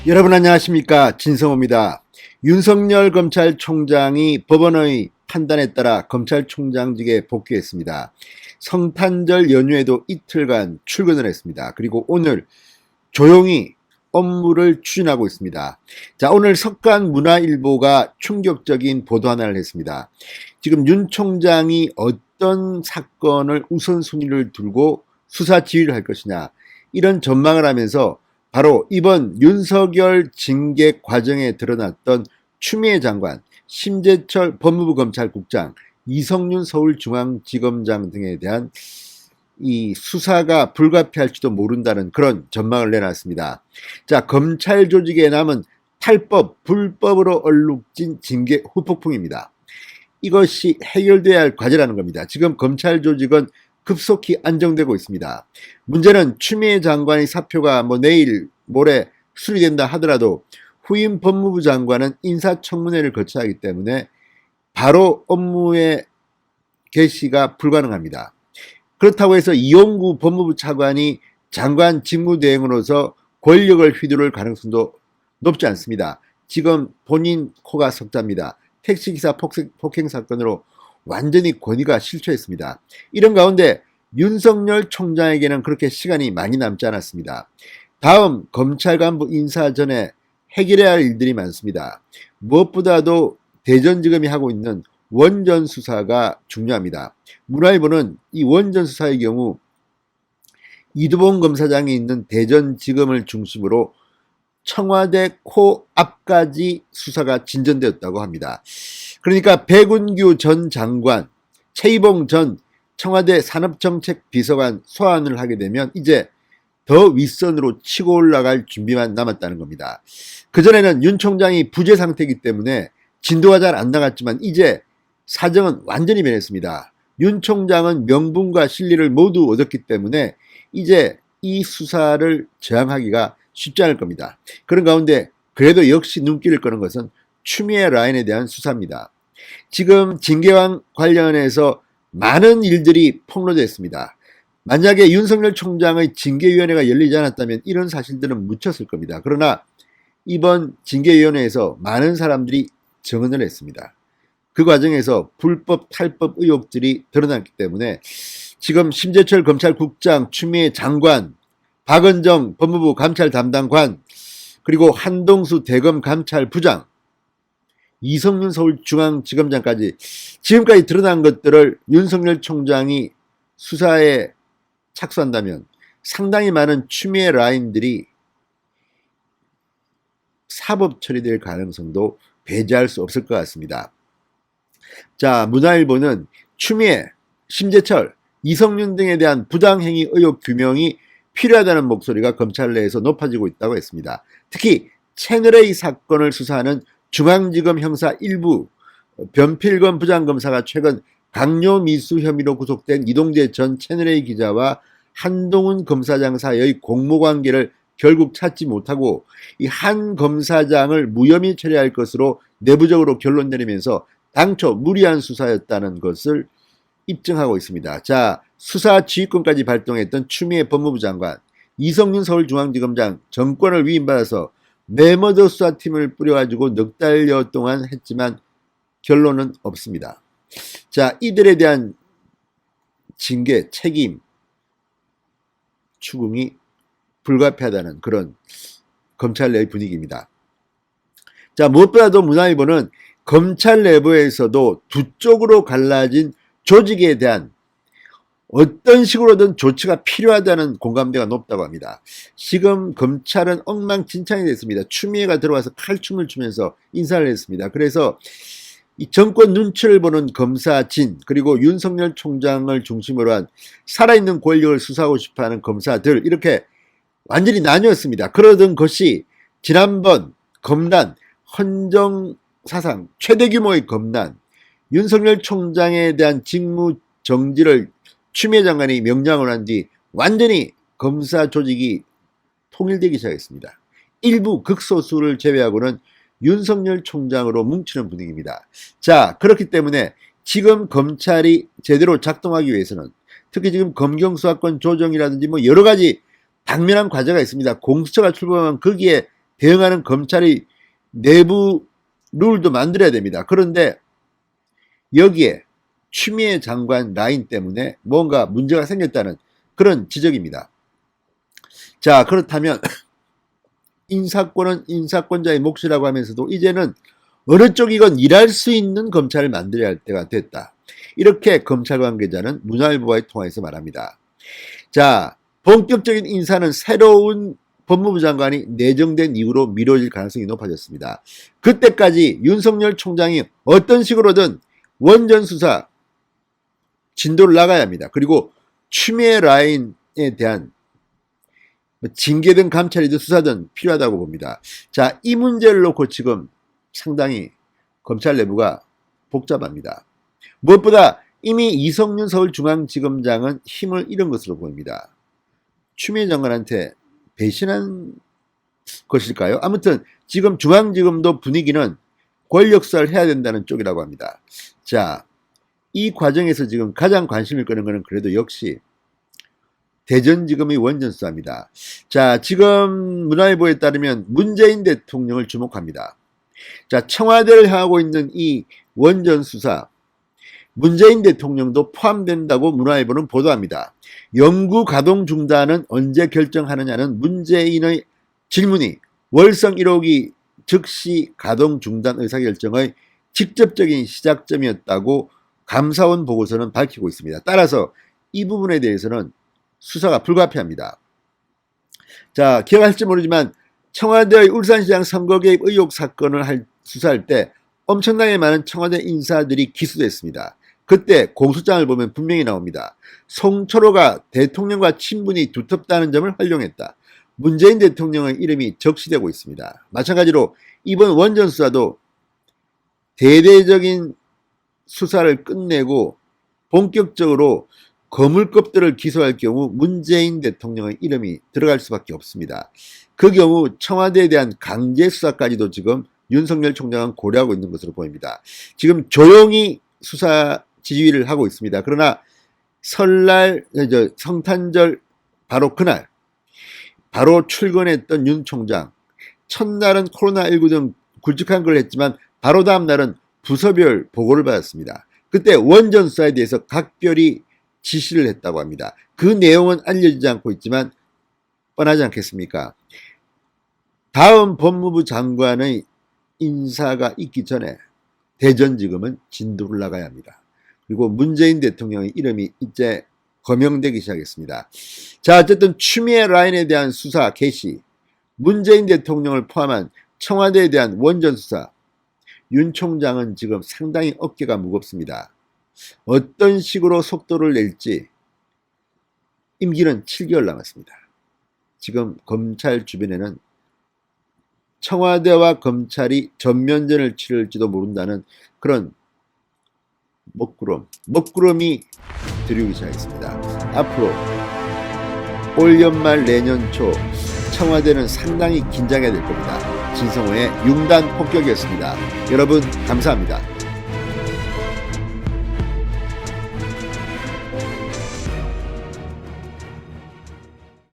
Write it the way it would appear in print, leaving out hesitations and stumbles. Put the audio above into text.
여러분 안녕하십니까, 진성호입니다. 윤석열 검찰총장이 법원의 판단에 따라 검찰총장직에 복귀했습니다. 성탄절 연휴에도 이틀간 출근을 했습니다. 그리고 오늘 조용히 업무를 추진하고 있습니다. 자, 오늘 석간문화일보가 충격적인 보도 하나를 했습니다. 지금 윤 총장이 어떤 사건을 우선순위를 두고 수사 지휘를 할 것이냐, 이런 전망을 하면서 바로 이번 윤석열 징계 과정에 드러났던 추미애 장관, 심재철 법무부 검찰국장, 이성윤 서울중앙지검장 등에 대한 이 수사가 불가피할지도 모른다는 그런 전망을 내놨습니다. 자, 검찰 조직에 남은 탈법, 불법으로 얼룩진 징계 후폭풍입니다. 이것이 해결돼야 할 과제라는 겁니다. 지금 검찰 조직은 급속히 안정되고 있습니다. 문제는 추미애 장관의 사표가 내일 모레 수리된다 하더라도 후임 법무부 장관은 인사청문회를 거쳐야 하기 때문에 바로 업무의 개시가 불가능합니다. 그렇다고 해서 이용구 법무부 차관이 장관 직무대행으로서 권력을 휘두를 가능성도 높지 않습니다. 지금 본인 코가 석자입니다. 택시기사 폭행 사건으로 완전히 권위가 실추했습니다. 이런 가운데 윤석열 총장에게는 그렇게 시간이 많이 남지 않았습니다. 다음 검찰 간부 인사 전에 해결해야 할 일들이 많습니다. 무엇보다도 대전지검이 하고 있는 원전 수사가 중요합니다. 문화일보는 이 원전 수사의 경우 이두봉 검사장이 있는 대전지검을 중심으로 청와대 코앞까지 수사가 진전되었다고 합니다. 그러니까 백운규 전 장관, 최이봉 전 청와대 산업정책비서관 소환을 하게 되면 이제 더 윗선으로 치고 올라갈 준비만 남았다는 겁니다. 그전에는 윤 총장이 부재 상태이기 때문에 진도가 잘 안 나갔지만 이제 사정은 완전히 변했습니다. 윤 총장은 명분과 실리를 모두 얻었기 때문에 이제 이 수사를 저항하기가 쉽지 않을 겁니다. 그런 가운데 그래도 역시 눈길을 끄는 것은 추미애 라인에 대한 수사입니다. 지금 징계와 관련해서 많은 일들이 폭로됐습니다. 만약에 윤석열 총장의 징계위원회가 열리지 않았다면 이런 사실들은 묻혔을 겁니다. 그러나 이번 징계위원회에서 많은 사람들이 증언을 했습니다. 그 과정에서 불법 탈법 의혹들이 드러났기 때문에 지금 심재철 검찰국장, 추미애 장관, 박은정 법무부 감찰 담당관, 그리고 한동수 대검 감찰부장, 이성윤 서울중앙지검장까지 지금까지 드러난 것들을 윤석열 총장이 수사에 착수한다면 상당히 많은 추미애 라인들이 사법 처리될 가능성도 배제할 수 없을 것 같습니다. 자, 문화일보는 추미애, 심재철, 이성윤 등에 대한 부당행위 의혹 규명이 필요하다는 목소리가 검찰 내에서 높아지고 있다고 했습니다. 특히 채널A 사건을 수사하는 중앙지검 형사 1부 변필건 부장검사가 최근 강요미수 혐의로 구속된 이동재 전 채널A 기자와 한동훈 검사장 사이의 공모관계를 결국 찾지 못하고 이 한 검사장을 무혐의 처리할 것으로 내부적으로 결론 내리면서 당초 무리한 수사였다는 것을 입증하고 있습니다. 자, 수사 지휘권까지 발동했던 추미애 법무부 장관, 이성윤 서울중앙지검장 정권을 위임받아서 매머더 수사팀을 뿌려가지고 넉 달여 동안 했지만 결론은 없습니다. 자, 이들에 대한 징계, 책임, 추궁이 불가피하다는 그런 검찰 내의 분위기입니다. 자, 무엇보다도 문화일보는 검찰 내부에서도 두 쪽으로 갈라진 조직에 대한 어떤 식으로든 조치가 필요하다는 공감대가 높다고 합니다. 지금 검찰은 엉망진창이 됐습니다. 추미애가 들어와서 칼춤을 추면서 인사를 했습니다. 그래서 이 정권 눈치를 보는 검사진, 그리고 윤석열 총장을 중심으로 한 살아있는 권력을 수사하고 싶어하는 검사들, 이렇게 완전히 나뉘었습니다. 그러던 것이 지난번 검난, 헌정사상 최대 규모의 검난, 윤석열 총장에 대한 직무 정지를 추미애 장관이 명령을 한 뒤 완전히 검사 조직이 통일되기 시작했습니다. 일부 극소수를 제외하고는 윤석열 총장으로 뭉치는 분위기입니다. 자, 그렇기 때문에 지금 검찰이 제대로 작동하기 위해서는 특히 지금 검경수사권 조정이라든지 여러 가지 당면한 과제가 있습니다. 공수처가 출범하면 거기에 대응하는 검찰의 내부 룰도 만들어야 됩니다. 그런데 여기에 추미애 장관 라인 때문에 뭔가 문제가 생겼다는 그런 지적입니다. 자, 그렇다면 인사권은 인사권자의 몫이라고 하면서도 이제는 어느 쪽이건 일할 수 있는 검찰을 만들어야 할 때가 됐다. 이렇게 검찰 관계자는 문화일보와의 통화에서 말합니다. 자, 본격적인 인사는 새로운 법무부 장관이 내정된 이후로 미뤄질 가능성이 높아졌습니다. 그때까지 윤석열 총장이 어떤 식으로든 원전 수사 진도를 나가야 합니다. 그리고 추미애 라인에 대한 징계든 감찰이든 수사든 필요하다고 봅니다. 자, 이 문제를 놓고 지금 상당히 검찰 내부가 복잡합니다. 무엇보다 이미 이성윤 서울중앙지검장은 힘을 잃은 것으로 보입니다. 추미애 장관한테 배신한 것일까요? 아무튼 지금 중앙지검도 분위기는 권력수사를 해야 된다는 쪽이라고 합니다. 자, 이 과정에서 지금 가장 관심을 끄는 것은 그래도 역시 대전지검의 원전 수사입니다. 자, 지금 문화일보에 따르면 문재인 대통령을 주목합니다. 자, 청와대를 향하고 있는 이 원전 수사, 문재인 대통령도 포함된다고 문화일보는 보도합니다. 연구 가동 중단은 언제 결정하느냐는 문재인의 질문이 월성 1호기 즉시 가동 중단 의사결정의 직접적인 시작점이었다고 감사원 보고서는 밝히고 있습니다. 따라서 이 부분에 대해서는 수사가 불가피합니다. 자, 기억할지 모르지만 청와대의 울산시장 선거 개입 의혹 사건을 수사할 때 엄청나게 많은 청와대 인사들이 기소됐습니다. 그때 공소장을 보면 분명히 나옵니다. 송철호가 대통령과 친분이 두텁다는 점을 활용했다. 문재인 대통령의 이름이 적시되고 있습니다. 마찬가지로 이번 원전 수사도 대대적인 수사를 끝내고 본격적으로 거물급들을 기소할 경우 문재인 대통령의 이름이 들어갈 수밖에 없습니다. 그 경우 청와대에 대한 강제 수사까지도 지금 윤석열 총장은 고려하고 있는 것으로 보입니다. 지금 조용히 수사 지휘를 하고 있습니다. 그러나 설날, 성탄절 바로 그날 바로 출근했던 윤 총장, 첫날은 코로나19 등 굵직한 걸 했지만 바로 다음 날은 부서별 보고를 받았습니다. 그때 원전 수사에 대해서 각별히 지시를 했다고 합니다. 그 내용은 알려지지 않고 있지만 뻔하지 않겠습니까? 다음 법무부 장관의 인사가 있기 전에 대전지검은 진도를 나가야 합니다. 그리고 문재인 대통령의 이름이 이제 거명되기 시작했습니다. 자, 어쨌든 추미애 라인에 대한 수사 개시, 문재인 대통령을 포함한 청와대에 대한 원전 수사, 윤 총장은 지금 상당히 어깨가 무겁습니다. 어떤 식으로 속도를 낼지 임기는 7개월 남았습니다. 지금 검찰 주변에는 청와대와 검찰이 전면전을 치를지도 모른다는 그런 먹구름이 들이오기 시작했습니다. 앞으로 올 연말 내년 초 청와대는 상당히 긴장해야 될 겁니다. 진성호의 융단 폭격이었습니다. 여러분 감사합니다.